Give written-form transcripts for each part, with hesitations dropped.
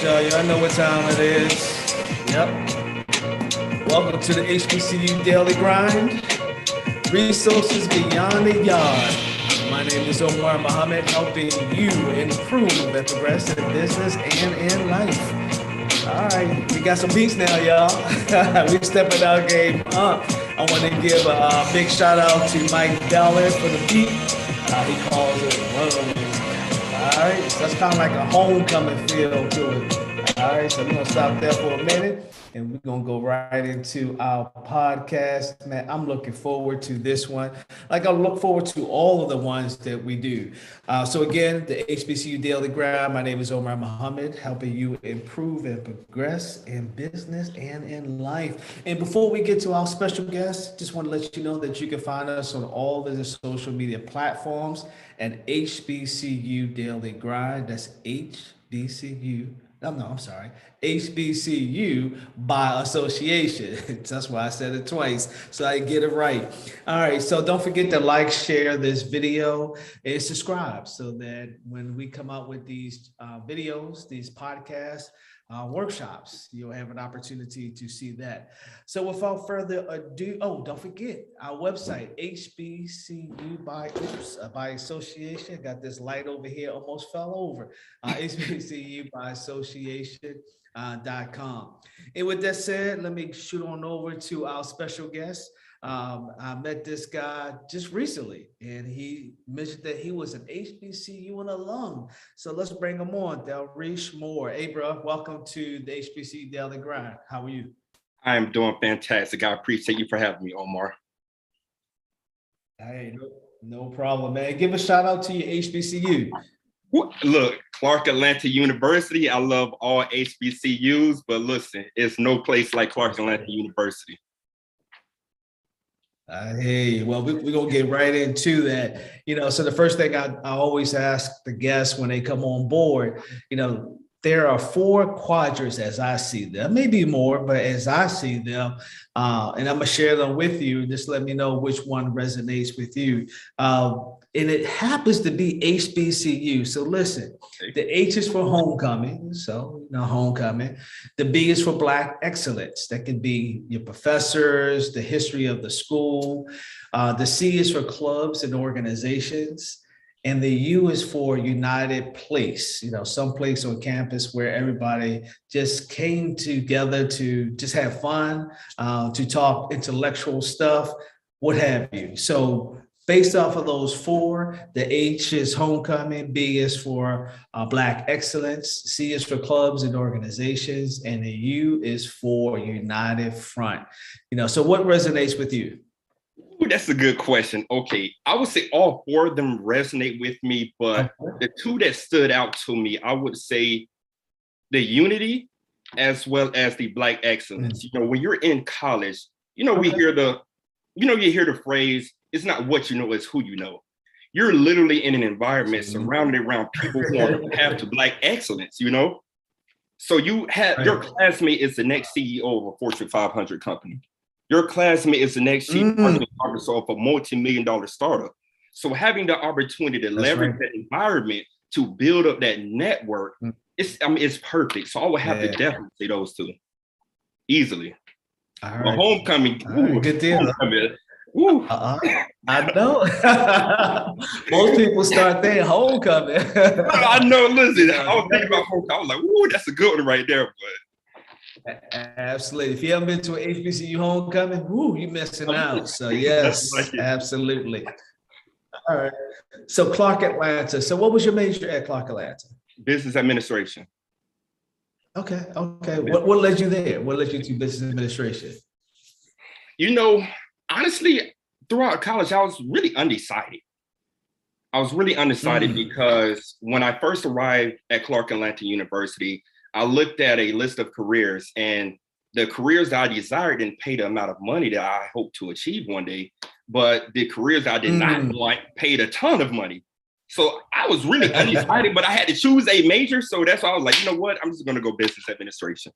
y'all. Y'all know what time it is. Yep. Welcome to the HBCU Daily Grind. Resources beyond the yard. My name is Omar Muhammad, helping you improve and progress in business and in life. All right, we got some beats now, y'all. We stepping our game up. I want to give a big shout out to Mike Delrish for the beat. He calls it Run. All right, so that's kind of like a homecoming feel to it. All right, so we're going to stop there for a minute and we're going to go right into our podcast. Man, I'm looking forward to this one. Like I look forward to all of the ones that we do. So again, the HBCU Daily Grind. My name is Omar Muhammad, helping you improve and progress in business and in life. And before we get to our special guest, just want to let you know that you can find us on all of the social media platforms at HBCU Daily Grind. That's HBCU by association. That's why I said it twice, so I get it right. All right, so don't forget to like, share this video, and subscribe so that when we come out with these videos, these podcasts, workshops, you'll have an opportunity to see that. So without further ado, don't forget our website, HBCU by association. Got this light over here, almost fell over. HBCU by association.com. And with that said, let me shoot on over to our special guest. I met this guy just recently, and he mentioned that he was an HBCU alum. So let's bring him on, Delrish Moore. Hey, bro, welcome to the HBCU Daily Grind. How are you? I am doing fantastic. I appreciate you for having me, Omar. Hey, no problem, man. Give a shout out to your HBCU. Look, Clark Atlanta University. I love all HBCUs, but listen, it's no place like Clark Atlanta University. Hey, well, we're going to get right into that. So the first thing I always ask the guests when they come on board, there are 4 quadrants as I see them, maybe more, but as I see them, and I'm going to share them with you. Just let me know which one resonates with you. And it happens to be HBCU. So listen, the H is for homecoming. So, homecoming. The B is for Black excellence. That could be your professors, the history of the school. The C is for clubs and organizations. And the U is for United Place, some place on campus where everybody just came together to just have fun, to talk intellectual stuff, what have you. So based off of those 4, the H is homecoming, B is for Black excellence, C is for clubs and organizations, and the U is for United Front. So what resonates with you? Ooh, that's a good question. Okay, I would say all 4 of them resonate with me, but the 2 that stood out to me, I would say the unity as well as the Black excellence. When you're in college, we hear you hear the phrase, it's not what you know, it's who you know. You're literally in an environment surrounded around people who are on the path to Black excellence, So you have your classmate is the next CEO of a Fortune 500 company. Your classmate is the next chief marketing officer of a multi-million-dollar startup. So having the opportunity to leverage that environment to build up that network, it's perfect. So I would have to definitely say those 2 easily. All right. Homecoming, good deal. Homecoming. I know. Most people start there, homecoming. I know. Listen, I was thinking about homecoming. I was like, "Ooh, that's a good one right there." But absolutely, if you haven't been to an HBCU homecoming, you're missing out. So yes, absolutely. All right. So Clark Atlanta. So what was your major at Clark Atlanta? Business administration. Okay. What led you there? What led you to business administration? Honestly, throughout college, I was really undecided. Because when I first arrived at Clark Atlanta University, I looked at a list of careers, and the careers that I desired didn't pay the amount of money that I hoped to achieve one day. But the careers I did not want paid a ton of money. So I was really undecided, but I had to choose a major. So that's why I was like, you know what? I'm just going to go business administration.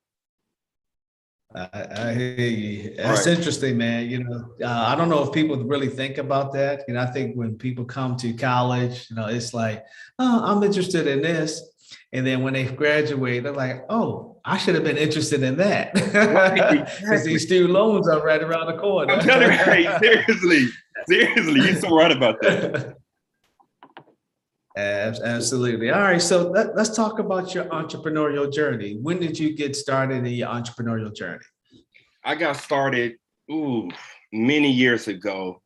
I hear you. That's Right. interesting, man. I don't know if people really think about that. I think when people come to college, it's like, oh, I'm interested in this. And then when they graduate, they're like, oh, I should have been interested in that. Right. Because Exactly. these student loans are right around the corner. I'm telling you, hey, seriously, you're so right about that. Absolutely. All right. So let's talk about your entrepreneurial journey. When did you get started in your entrepreneurial journey? I got started, many years ago.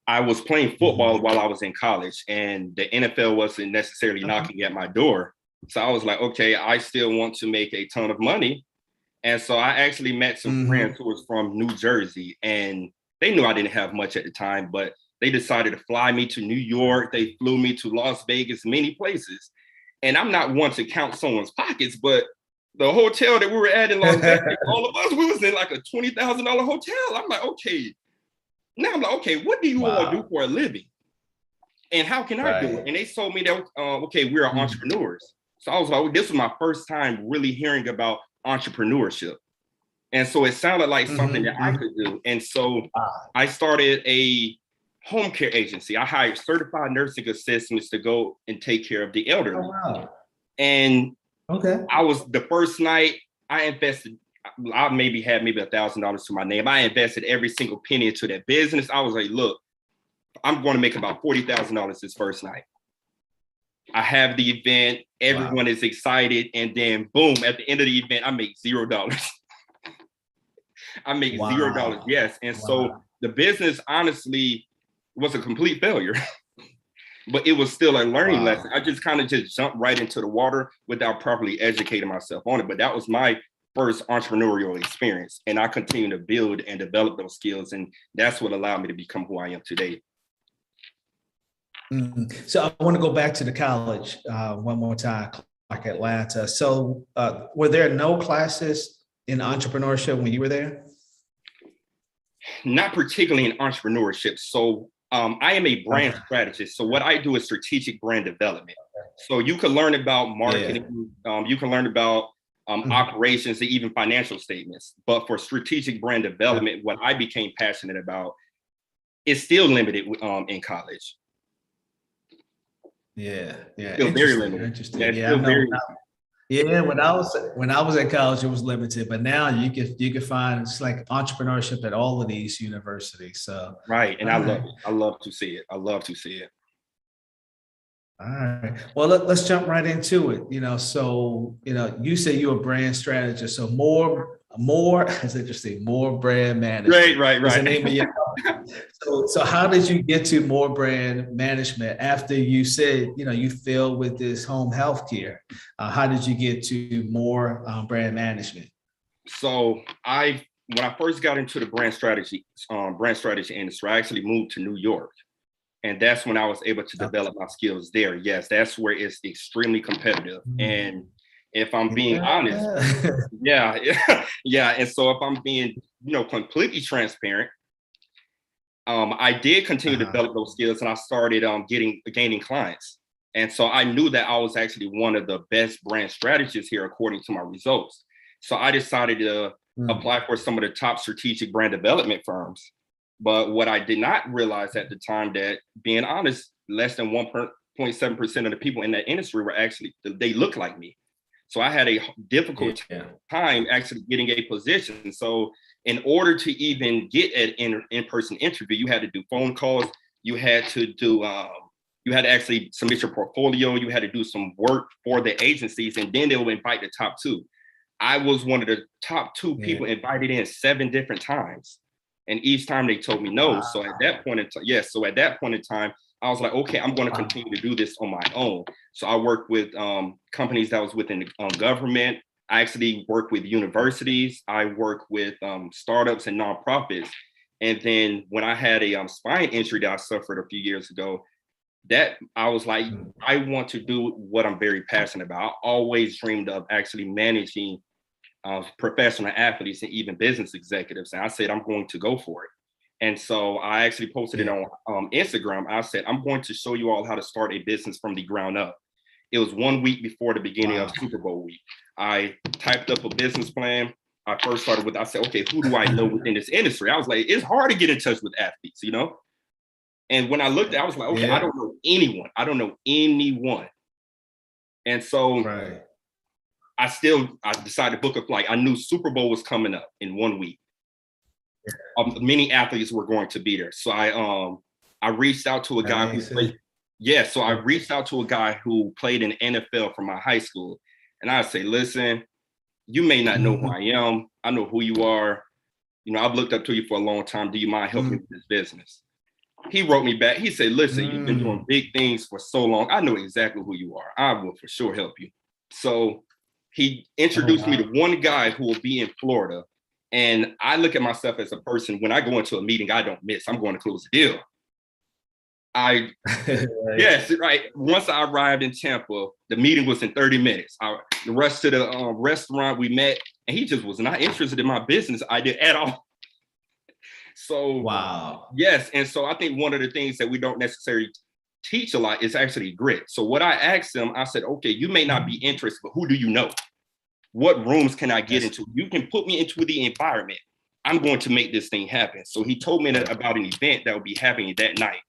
I was playing football while I was in college, and the NFL wasn't necessarily knocking at my door. So I was like, okay, I still want to make a ton of money. And so I actually met some friends who was from New Jersey, and they knew I didn't have much at the time, but they decided to fly me to New York. They flew me to Las Vegas, many places. And I'm not one to count someone's pockets, but the hotel that we were at in Las Vegas, all of us, we was in like a $20,000 hotel. I'm like, okay. Now I'm like, okay, what do you all do for a living? And how can I do it? And they told me that, okay, we're entrepreneurs. So I was like, this was my first time really hearing about entrepreneurship. And so it sounded like something that I could do. And so I started a home care agency. I hired certified nursing assistants to go and take care of the elderly. And I was the first night I invested, I maybe had $1,000 to my name. I invested every single penny into that business. I was like, look, I'm going to make about $40,000 this first night. I have the event, everyone is excited, and then boom, at the end of the event, I make $0. I make $0, yes. And so the business honestly was a complete failure, but it was still a learning lesson. I just kind of jumped right into the water without properly educating myself on it. But that was my first entrepreneurial experience. And I continue to build and develop those skills. And that's what allowed me to become who I am today. So I want to go back to the college one more time, like Atlanta. So were there no classes in entrepreneurship when you were there? Not particularly in entrepreneurship. So I am a brand strategist. So what I do is strategic brand development. So you can learn about marketing, you can learn about operations and even financial statements. But for strategic brand development, what I became passionate about is still limited in college. Still very limited. Interesting. When I was at college, it was limited, but now you can find it's like entrepreneurship at all of these universities. So and I love it. I love to see it. All right. Well, let's jump right into it. So you say you're a brand strategist. So more. It's interesting. More brand management. Right. Is the name of your company. So how did you get to more brand management after you said you failed with this home health care? How did you get to more brand management? So when I first got into the brand strategy industry, I actually moved to New York. And that's when I was able to develop my skills there. Yes, that's where it's extremely competitive. And if I'm being honest, And so if I'm being, completely transparent, I did continue to develop those skills, and I started gaining clients. And so I knew that I was actually one of the best brand strategists here, according to my results. So I decided to apply for some of the top strategic brand development firms. But what I did not realize at the time, that being honest, less than 1.7% of the people in that industry were they look like me. So I had a difficult time actually getting a position. So in order to even get an in-person interview, you had to do phone calls. You had to actually submit your portfolio. You had to do some work for the agencies, and then they will invite the top two. I was one of the top two people invited in 7 different times. And each time they told me no. So at that point in time, I was like, okay, I'm going to continue to do this on my own. So I worked with companies that was within the government. I actually work with universities. I work with startups and nonprofits. And then when I had a spine injury that I suffered a few years ago, that I was like, I want to do what I'm very passionate about. I always dreamed of actually managing professional athletes and even business executives. And I said, I'm going to go for it. And so I actually posted it on Instagram. I said, I'm going to show you all how to start a business from the ground up. It was 1 week before the beginning of Super Bowl week. I typed up a business plan. I first started with, I said, okay, who do I know within this industry? I was like, it's hard to get in touch with athletes, you know? And when I looked at it, I was like, okay, I don't know anyone. I don't know anyone. And so I decided to book a flight. I knew Super Bowl was coming up in 1 week. Many athletes were going to be there. So I reached out to a guy who played. Yeah, so I reached out to a guy who played in NFL from my high school. And I say, listen, you may not know who I am. I know who you are. You know, I've looked up to you for a long time. Do you mind helping me with this business? He wrote me back. He said, listen, you've been doing big things for so long. I know exactly who you are. I will for sure help you. So he introduced me to one guy who will be in Florida. And I look at myself as a person, when I go into a meeting, I don't miss. I'm going to close the deal. Yes, right. Once I arrived in Tampa, the meeting was in 30 minutes. I rushed to the restaurant, we met, and he just was not interested in my business idea at all. So, yes. And so I think one of the things that we don't necessarily teach a lot is actually grit. So what I asked him, I said, okay, you may not be interested, but who do you know? What rooms can I get into? You can put me into the environment. I'm going to make this thing happen. So he told me about an event that would be happening that night.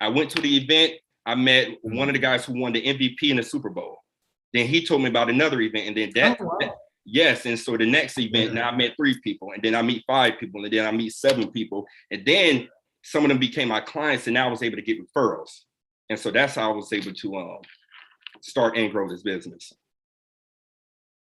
I went to the event. I met one of the guys who won the MVP in the Super Bowl. Then he told me about another event. And then that yes. And so the next event, now I met 3 people. And then I meet 5 people. And then I meet 7 people. And then some of them became my clients. And now I was able to get referrals. And so that's how I was able to start and grow this business.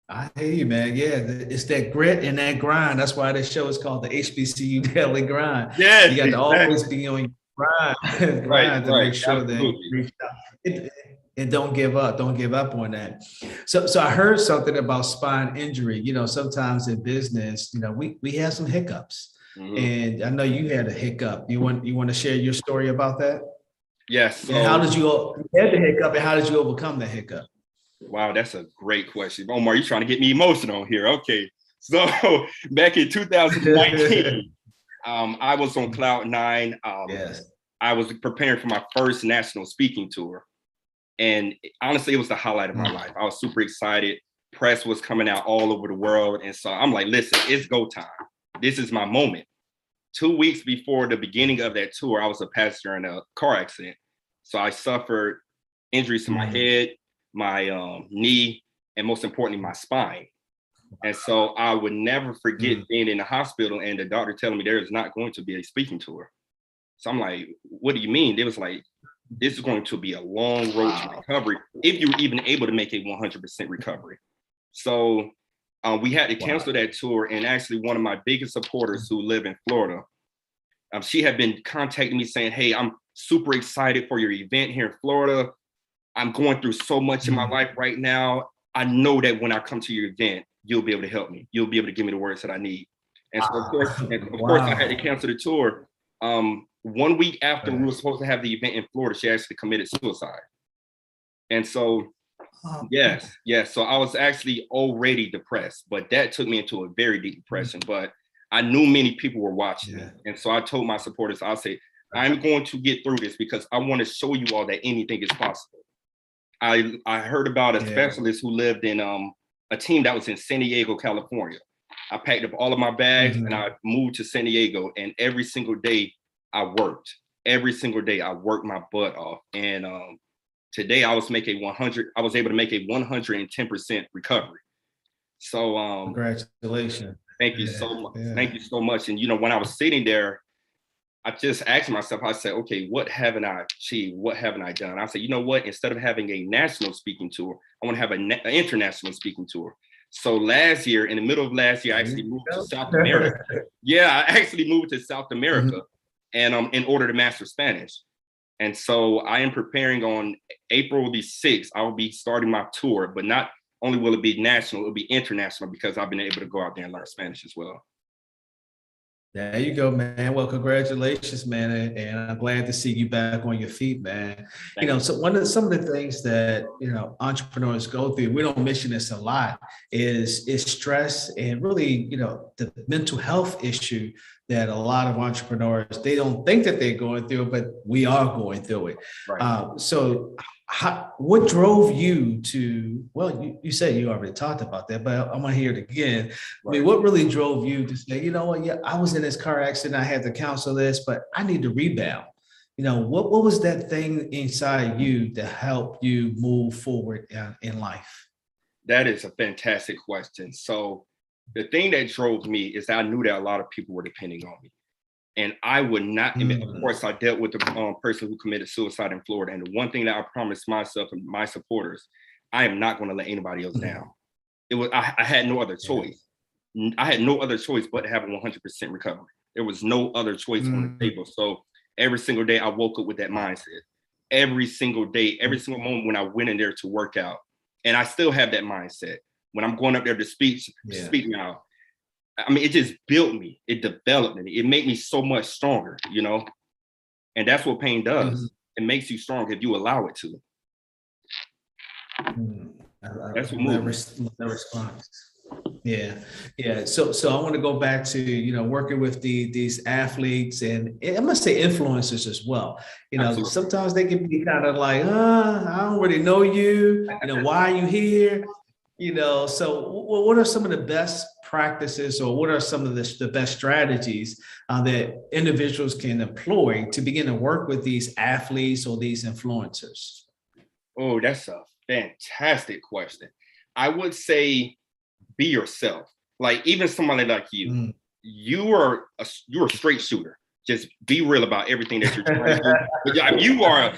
I hear you, man. Yeah, it's that grit and that grind. That's why this show is called the HBCU Daily Grind. Yeah, you got to always be on your grind to make sure that you reach out. And don't give up. Don't give up on that. So I heard something about spine injury. You know, sometimes in business, you know, we have some hiccups, and I know you had a hiccup. You want to share your story about that? Yes. So, and how did you had the hiccup, and how did you overcome the hiccup? Wow, that's a great question. Omar, you're trying to get me emotional here. Okay. So back in 2019, I was on cloud 9. I was preparing for my first national speaking tour. And honestly, it was the highlight of my life. I was super excited. Press was coming out all over the world. And so I'm like, listen, it's go time. This is my moment. 2 weeks before the beginning of that tour, I was a passenger in a car accident. So I suffered injuries to my head, my knee, and most importantly, my spine. And so I would never forget being in the hospital and the doctor telling me there is not going to be a speaking tour. So I'm like, what do you mean? They was like, this is going to be a long road to recovery if you're even able to make a 100% recovery. So we had to cancel that tour. And actually one of my biggest supporters who live in Florida, she had been contacting me saying, hey, I'm super excited for your event here in Florida. I'm going through so much in my life right now. I know that when I come to your event, you'll be able to help me. You'll be able to give me the words that I need. And so of course I had to cancel the tour. 1 week after we were supposed to have the event in Florida, she actually committed suicide. And so, yes. So I was actually already depressed, but that took me into a very deep depression. But I knew many people were watching me. And so I told my supporters, I'll say, I'm going to get through this because I want to show you all that anything is possible. I heard about a specialist who lived in a team that was in San Diego, California. I packed up all of my bags and I moved to San Diego, and every single day I worked. Every single day I worked my butt off. And today I was able to make a 110% recovery. So congratulations. Thank you so much. Thank you so much. And you know, when I was sitting there, I just asked myself, I said, okay, what haven't I achieved? What haven't I done? I said, you know what? Instead of having a national speaking tour, I want to have an international speaking tour. So last year, in the middle of last year, I actually moved to South America. I actually moved to South America and in order to master Spanish. And so I am preparing on April the 6th. I will be starting my tour, but not only will it be national, it'll be international because I've been able to go out there and learn Spanish as well. There you go, man. Well, congratulations, man. And I'm glad to see you back on your feet, man. You know, so some of the things that, you know, entrepreneurs go through, we don't mention this a lot, is stress and really, you know, the mental health issue that a lot of entrepreneurs, they don't think that they're going through, but we are going through it. So what drove you to, well, you said you already talked about that, but I'm gonna hear it again. I mean, what really drove you to say, you know what, yeah, I was in this car accident, I had to counsel this, but I need to rebound. What was that thing inside you that helped you move forward in life? That is a fantastic question. So the thing that drove me is I knew that a lot of people were depending on me. And I would not, of course, I dealt with the person who committed suicide in Florida. And the one thing that I promised myself and my supporters, I am not going to let anybody else down. I had no other choice. I had no other choice but to have a 100% recovery. There was no other choice on the table. So every single day I woke up with that mindset. Every single day, every single moment when I went in there to work out. And I still have that mindset. When I'm going up there to speak now, I mean, it just built me. It developed me. It made me so much stronger, And that's what pain does. It makes you strong if you allow it to. That's what moves. That response. Yeah. So I want to go back to working with these athletes, and I'm gonna say influencers as well. Absolutely. Sometimes they can be kind of like, I don't really know you. Why are you here? So what are some of the best practices, or what are some of the best strategies that individuals can employ to begin to work with these athletes or these influencers? Oh, that's a fantastic question. I would say be yourself. Like even somebody like you, you are a straight shooter. Just be real about everything that you're trying to do. But you are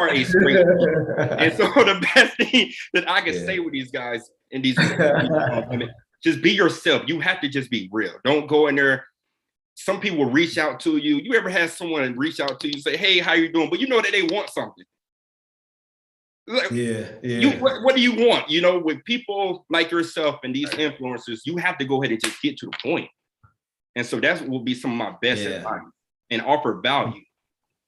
a straight shooter. And so the best thing that I can say with these guys and these women, just be yourself. You have to just be real. Don't go in there. Some people will reach out to you. You ever had someone reach out to you, say, hey, how you doing? But you know that they want something. Like, what do you want? With people like yourself and these influencers, you have to go ahead and just get to the point. And so that will be some of my best advice, and offer value.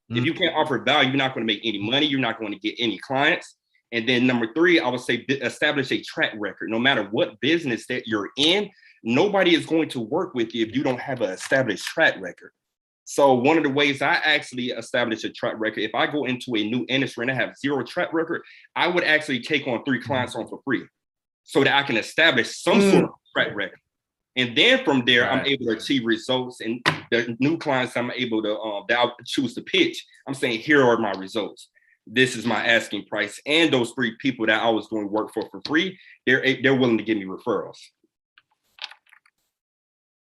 If you can't offer value, you're not going to make any money. You're not going to get any clients. And then number 3, I would say establish a track record. No matter what business that you're in, nobody is going to work with you if you don't have an established track record. So one of the ways I actually establish a track record, if I go into a new industry and I have 0 track record, I would actually take on 3 clients on for free so that I can establish some sort of track record. And then from there, I'm able to achieve results, and the new clients I'm able to, that I'll choose to pitch, I'm saying, here are my results. This is my asking price. And those 3 people that I was doing work for free, they're willing to give me referrals.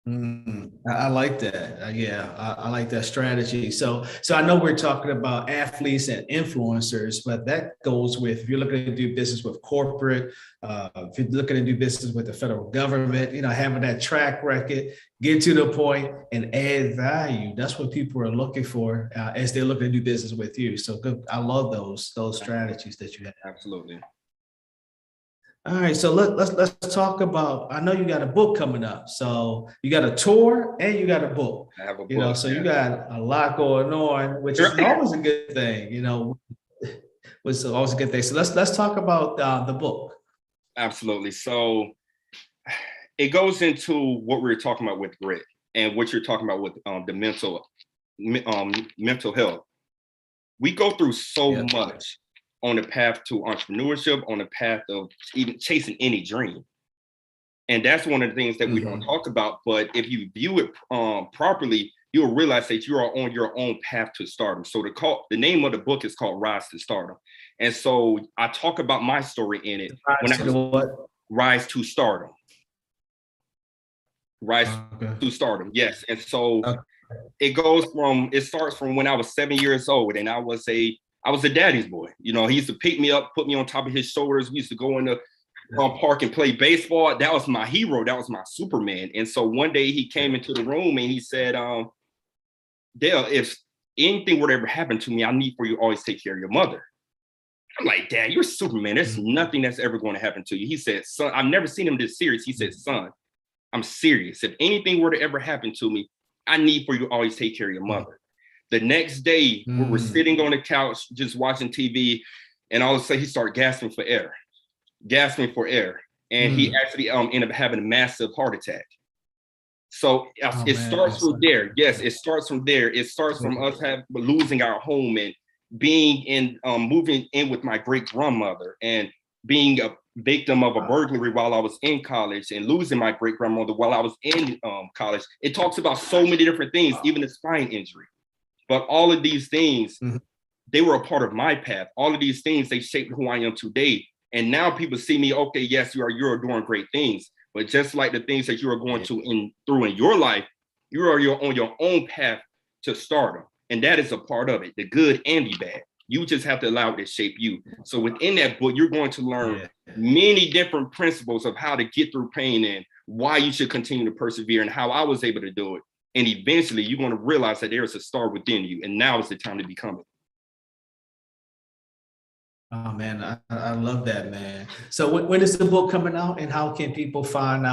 I like that. I like that strategy. So I know we're talking about athletes and influencers, but that goes with, if you're looking to do business with corporate, if you're looking to do business with the federal government, having that track record, get to the point and add value. That's what people are looking for as they're looking to do business with you. So good. I love those strategies that you have. Absolutely. All right, so let's talk about, I know you got a book coming up. So you got a tour and you got a book. I have a book. So you got a lot going on, which is always a good thing, which is always a good thing. So let's talk about the book. Absolutely. So it goes into what we were talking about with grit and what you're talking about with the mental health. We go through so much on the path to entrepreneurship, on the path of even chasing any dream. And that's one of the things that we don't talk about. But if you view it properly, you'll realize that you are on your own path to stardom. So the name of the book is called Rise to Stardom. And so I talk about my story in it. Rise to Stardom. Rise to Stardom, yes. And so it starts from when I was 7 years old, and I was a daddy's boy. He used to pick me up, put me on top of his shoulders. We used to go in the park and play baseball. That was my hero. That was my Superman. And so one day he came into the room and he said, Dale, if anything would ever happen to me, I need for you to always take care of your mother. I'm like, Dad, you're Superman. There's nothing that's ever going to happen to you. He said, son, I've never seen him this serious. He said, son, I'm serious. If anything were to ever happen to me, I need for you to always take care of your mother. The next day, we were sitting on the couch, just watching TV, and all of a sudden he started gasping for air. And he actually ended up having a massive heart attack. So it starts from there. Yes, it starts from there. It starts from us losing our home and being in moving in with my great grandmother and being a victim of a burglary while I was in college and losing my great grandmother while I was in college. It talks about so many different things, even a spine injury. But all of these things, they were a part of my path. All of these things, they shaped who I am today. And now people see me, okay, yes, you're doing great things. But just like the things that you are going through in your life, you are on your own path to stardom. And that is a part of it, the good and the bad. You just have to allow it to shape you. So within that book, you're going to learn many different principles of how to get through pain and why you should continue to persevere and how I was able to do it. And eventually you're going to realize that there's a star within you. And now is the time to become it. Oh man, I love that, man. So when is the book coming out and how can people find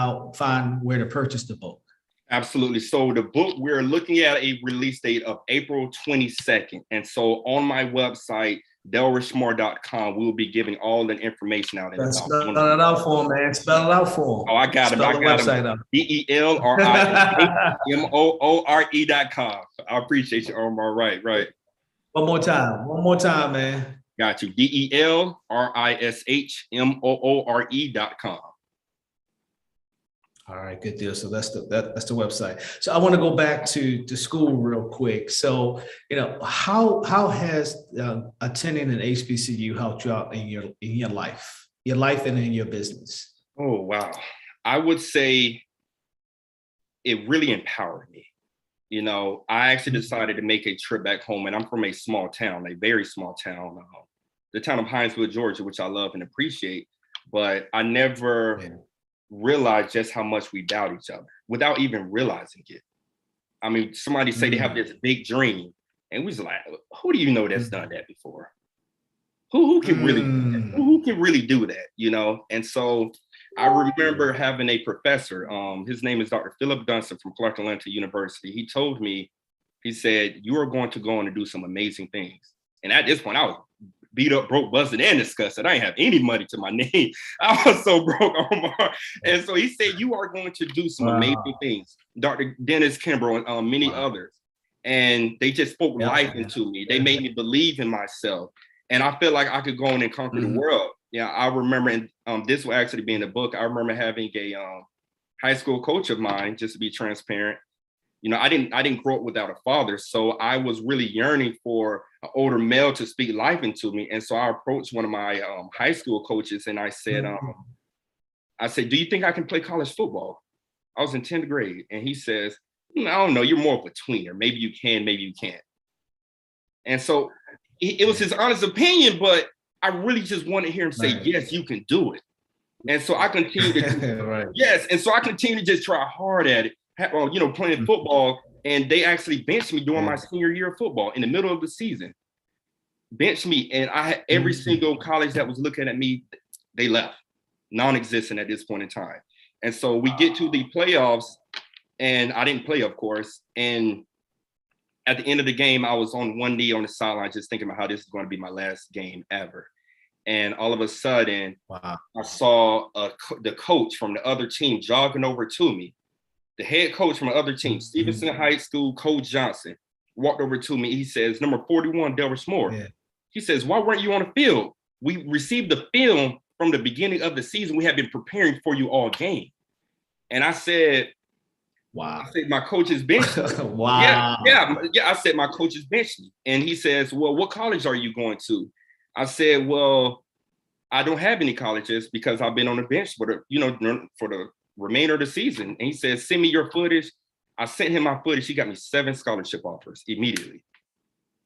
where to purchase the book? Absolutely. So the book, we're looking at a release date of April 22nd. And so on my website, delrishmore.com, we'll be giving all the information out. Spell it out for him, man. Spell it out for him. Oh, I got him. I got him. DELRISHMOORE.com. I appreciate you, Omar. Right. One more time, man. Got you. DELRISHMOORE.com. All right, good deal. So that's the website. So I want to go back to school real quick. So, how has attending an HBCU helped you out in your life and in your business? Oh, wow. I would say it really empowered me. I actually decided to make a trip back home, and I'm from a small town, a very small town, the town of Hinesville, Georgia, which I love and appreciate, but I never realized just how much we doubt each other without even realizing it. I mean, somebody say they have this big dream, and we was like, who do you know that's done that before? Who can really do that? Who can really do that? And so I remember having a professor, his name is Dr. Philip Dunstan from Clark Atlanta University. He told me, he said, you are going to go on and do some amazing things. And at this point, I was beat up, broke, busted, and disgusted. I didn't have any money to my name. I was so broke, Omar. And so he said, you are going to do some amazing things. Dr. Dennis Kimbrough and many others. And they just spoke life into me. They made me believe in myself. And I felt like I could go on and conquer the world. Yeah, I remember, and this will actually be in the book, I remember having a high school coach of mine, just to be transparent. I didn't grow up without a father. So I was really yearning for an older male to speak life into me. And so I approached one of my high school coaches and I said, do you think I can play college football? I was in 10th grade. And he says, I don't know, you're more of a tweener. Maybe you can, maybe you can't. And so it was his honest opinion, but I really just wanted to hear him say, yes, you can do it. And so I continued to, and so I continued to just try hard at it. Playing football, and they actually benched me during my senior year of football in the middle of the season. Benched me, and I had every single college that was looking at me, they left, non-existent at this point in time. And so we get to the playoffs, and I didn't play, of course. And at the end of the game, I was on one knee on the sideline, just thinking about how this is going to be my last game ever. And all of a sudden, I saw the coach from the other team jogging over to me. The head coach from the other team, Stevenson High School, Coach Johnson, walked over to me. He says, number 41, Delrish Moore. He says, why weren't you on the field? We received the film from the beginning of the season. We have been preparing for you all game. And I said, wow. I said, my coach is benched me. Wow. Yeah. I said, my coach is benched me. And he says, well, what college are you going to? I said, well, I don't have any colleges because I've been on the bench for the remainder of the season. And he said, send me your footage. I sent him my footage. He got me 7 scholarship offers immediately.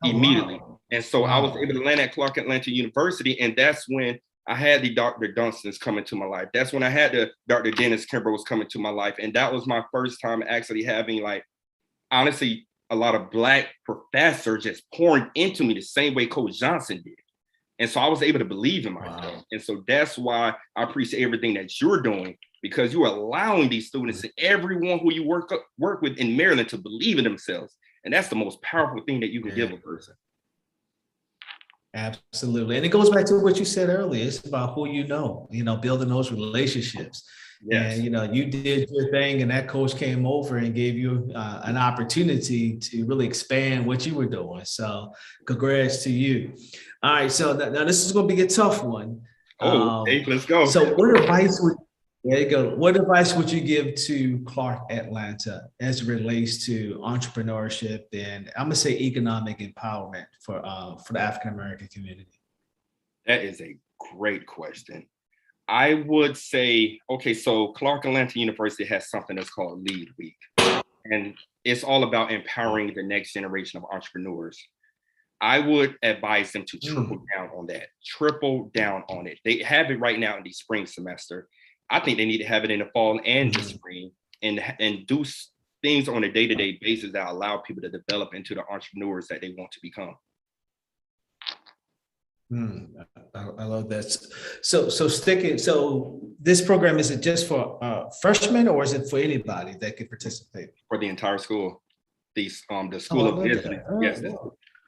Wow. And so I was able to land at Clark Atlanta University. And that's when I had the Dr. Dunstans come into my life. That's when I had the Dr. Dennis Kimbrough come into my life. And that was my first time actually having, honestly, a lot of Black professors just pouring into me the same way Coach Johnson did. And so I was able to believe in myself. Wow. And so that's why I appreciate everything that you're doing, because you're allowing these students and everyone who you work with in Maryland to believe in themselves. And that's the most powerful thing that you can give a person. Absolutely. And it goes back to what you said earlier. It's about who building those relationships. Yes. And, you did your thing, and that coach came over and gave you an opportunity to really expand what you were doing. So congrats to you. All right. So now this is going to be a tough one. Okay, let's go. So there you go. What advice would you give to Clark Atlanta as it relates to entrepreneurship and I'm gonna say economic empowerment for the African American community? That is a great question. I would say, okay, so Clark Atlanta University has something that's called Lead Week, and it's all about empowering the next generation of entrepreneurs. I would advise them to triple down on that. Triple down on it. They have it right now in the spring semester. I think they need to have it in the fall and the spring, and do things on a day-to-day basis that allow people to develop into the entrepreneurs that they want to become. I love that. So this program, is it just for freshmen, or is it for anybody that could participate? For the entire school. The School of Business. Yes.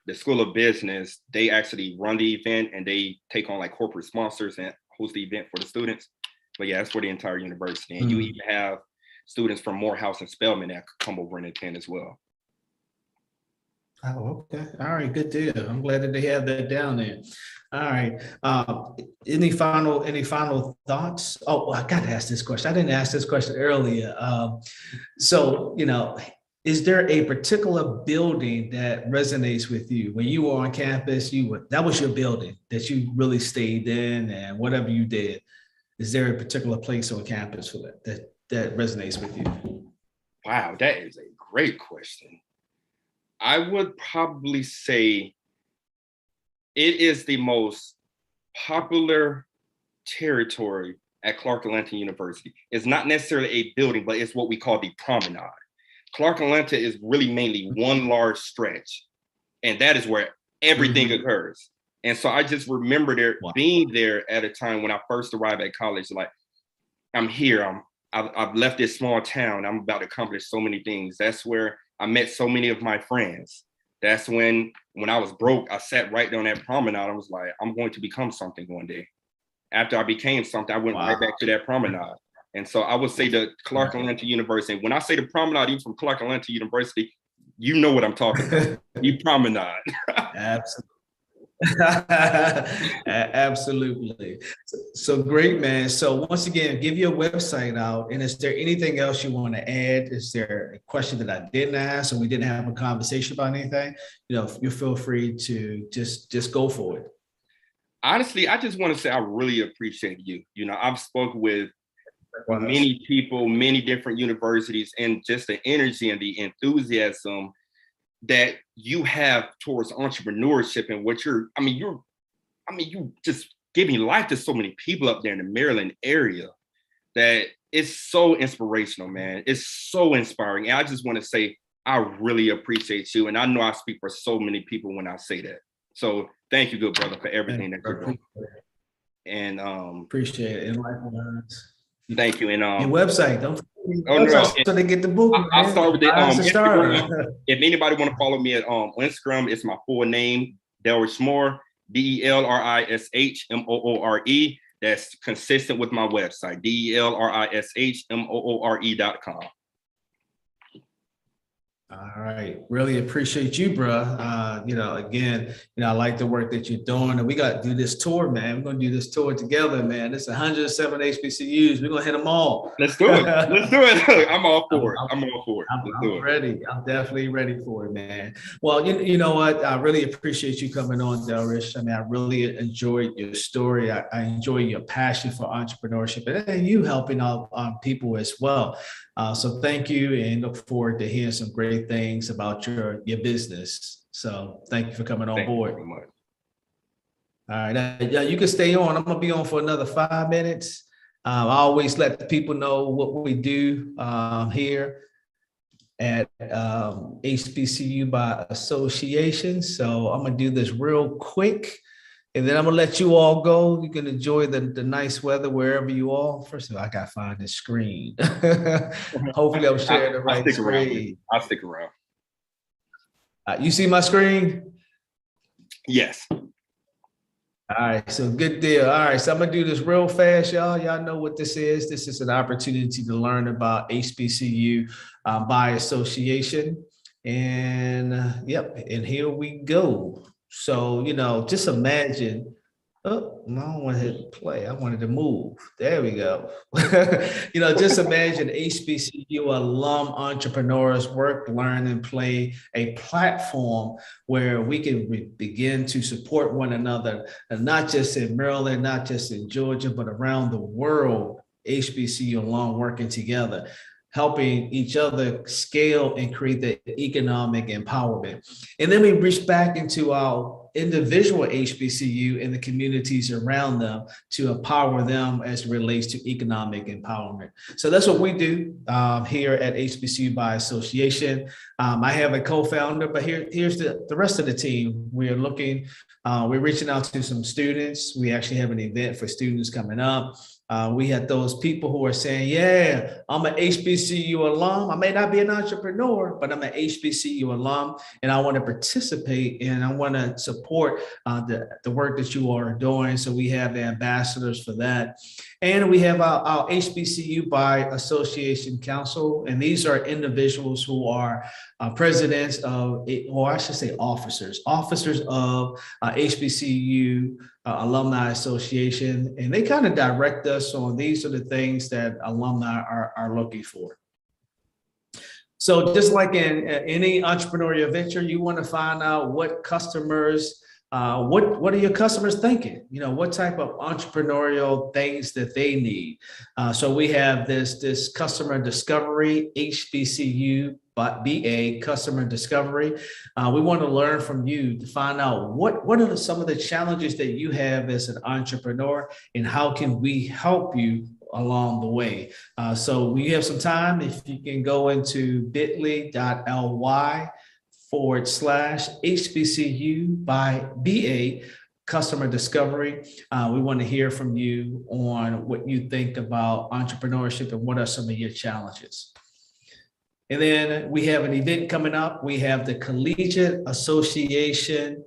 The School of Business, they actually run the event, and they take on like corporate sponsors and host the event for the students. But yeah, it's for the entire university. And you even have students from Morehouse and Spelman that come over and attend as well. Oh, okay. All right, good deal. I'm glad that they have that down there. All right. Any final thoughts? Oh, I got to ask this question. I didn't ask this question earlier. Is there a particular building that resonates with you when you were on campus? That was your building that you really stayed in, and whatever you did. Is there a particular place on campus for that resonates with you? Wow, that is a great question. I would probably say it is the most popular territory at Clark Atlanta University. It's not necessarily a building, but it's what we call the promenade. Clark Atlanta is really mainly one large stretch, and that is where everything occurs. And so I just remember being there at a time when I first arrived at college, like, I'm here, I've left this small town, I'm about to accomplish so many things. That's where I met so many of my friends. That's when I was broke, I sat right down that promenade. I was like, I'm going to become something one day. After I became something, I went right back to that promenade. And so I would say the Clark Atlanta University, and when I say the promenade, even from Clark Atlanta University, you know what I'm talking about. You promenade. Absolutely. Absolutely. So great, man. So once again, give your website out. And is there anything else you want to add? Is there a question that I didn't ask, or we didn't have a conversation about anything? You feel free to just go for it. Honestly, I just want to say I really appreciate you. I've spoken with many people, many different universities, and just the energy and the enthusiasm that you have towards entrepreneurship and you just giving life to so many people up there in the Maryland area that it's so inspirational, man. It's so inspiring. And I just want to say, I really appreciate you. And I know I speak for so many people when I say that. So thank you, good brother, for everything that you're doing. And appreciate it. And likewise. Thank you. And your website, don't so they get the book. I'll start with the Instagram. If anybody want to follow me at Instagram, it's my full name, Delrish Moore, DELRISHMOORE. That's consistent with my website, DELRISHMOORE.com. All right. Really appreciate you, bro. Again, I like the work that you're doing, and we got to do this tour, man. We're going to do this tour together, man. It's 107 HBCUs. We're going to hit them all. Let's do it. Let's do it. I'm all for it. I'm all for it. I'm ready. I'm definitely ready for it, man. Well, you know what? I really appreciate you coming on, Delrish. I mean, I really enjoyed your story. I enjoy your passion for entrepreneurship and you helping out people as well. So thank you, and look forward to hearing some great things about your business. So thank you for coming on board. Thank you very much. All right, you can stay on. I'm gonna be on for another 5 minutes. I always let the people know what we do here at HBCU by association. So I'm gonna do this real quick. And then I'm gonna let you all go. You can enjoy the nice weather wherever you are. First of all, I gotta find the screen. Hopefully, I'm sharing the right screen. I'll stick around. You see my screen? Yes. All right, so good deal. All right, so I'm gonna do this real fast, y'all. Y'all know what this is. This is an opportunity to learn about HBCU by association. And yep, and here we go. So, just imagine. Oh, no, I don't want to hit play. I wanted to move. There we go. Just imagine HBCU alum entrepreneurs work, learn, and play a platform where we can begin to support one another, and not just in Maryland, not just in Georgia, but around the world. HBCU alum working together, helping each other scale and create the economic empowerment. And then we reach back into our individual HBCU and the communities around them to empower them as it relates to economic empowerment. So that's what we do here at HBCU by Association. I have a co-founder, but here's the rest of the team. We're reaching out to some students. We actually have an event for students coming up. We had those people who are saying, yeah, I'm an HBCU alum. I may not be an entrepreneur, but I'm an HBCU alum, and I want to participate and I want to support the work that you are doing. So we have the ambassadors for that. And we have our HBCU by Association Council, and these are individuals who are presidents of, or I should say officers of HBCU Alumni Association, and they kind of direct us on these are the things that alumni are looking for. So just like in any entrepreneurial venture, you want to find out what customers, what are your customers thinking? What type of entrepreneurial things that they need. So we have this customer discovery, HBCU BA customer discovery. We want to learn from you to find out what are some of the challenges that you have as an entrepreneur, and how can we help you along the way. So we have some time. If you can go into bit.ly/HBCU by BA customer discovery. We want to hear from you on what you think about entrepreneurship and what are some of your challenges. And then we have an event coming up. We have the Collegiate Association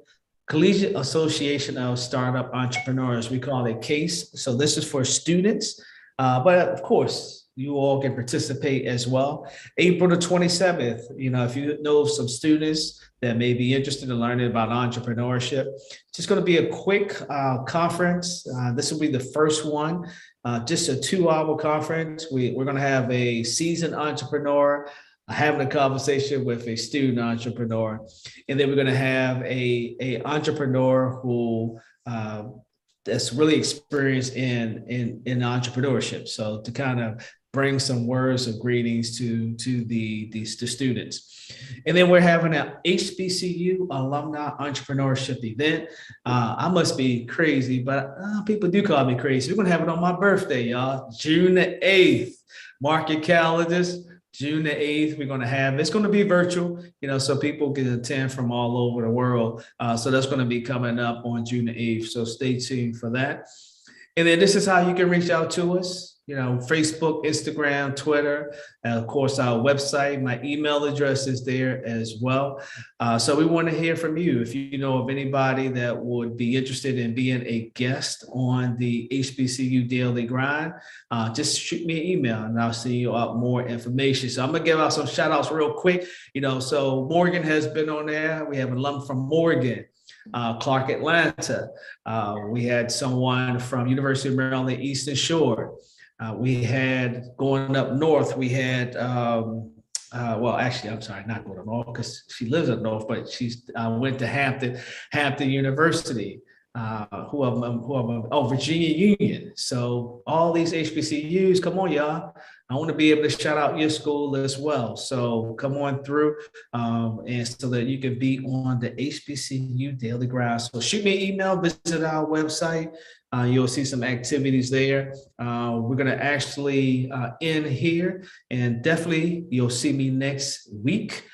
of Startup Entrepreneurs. We call it CASE. So this is for students, but of course, you all can participate as well. April the 27th, if you know of some students that may be interested in learning about entrepreneurship, it's just going to be a quick conference. This will be the first one, just a 2-hour conference. We're going to have a seasoned entrepreneur having a conversation with a student entrepreneur. And then we're going to have a entrepreneur who that's really experienced in entrepreneurship. So to kind of bring some words of greetings to the students. And then we're having an HBCU Alumni Entrepreneurship event. I must be crazy, but people do call me crazy. We're going to have it on my birthday, y'all, June the 8th. Mark your calendars. June the 8th, we're going to have, it's going to be virtual, so people can attend from all over the world. So that's going to be coming up on June the 8th. So stay tuned for that. And then this is how you can reach out to us. Facebook, Instagram, Twitter, and of course, our website. My email address is there as well. So we want to hear from you. If you know of anybody that would be interested in being a guest on the HBCU Daily Grind, just shoot me an email and I'll send you out more information. So I'm going to give out some shout outs real quick. So Morgan has been on there. We have an alum from Morgan. Clark Atlanta. We had someone from University of Maryland Eastern Shore. We had going up north, we had, well, actually, I'm sorry, not going up north because she lives up north, but she's went to Hampton University. Virginia Union. So all these HBCUs, come on, y'all. I want to be able to shout out your school as well. So come on through, and so that you can be on the HBCU Daily Grind. So shoot me an email, visit our website. You'll see some activities there. We're going to actually end here, and definitely you'll see me next week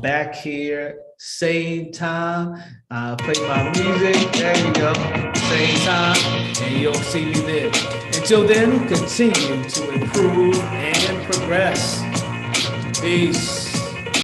back here, same time. Play my music. There you go. Same time, and you'll see me there. Until then, continue to improve and progress. Peace.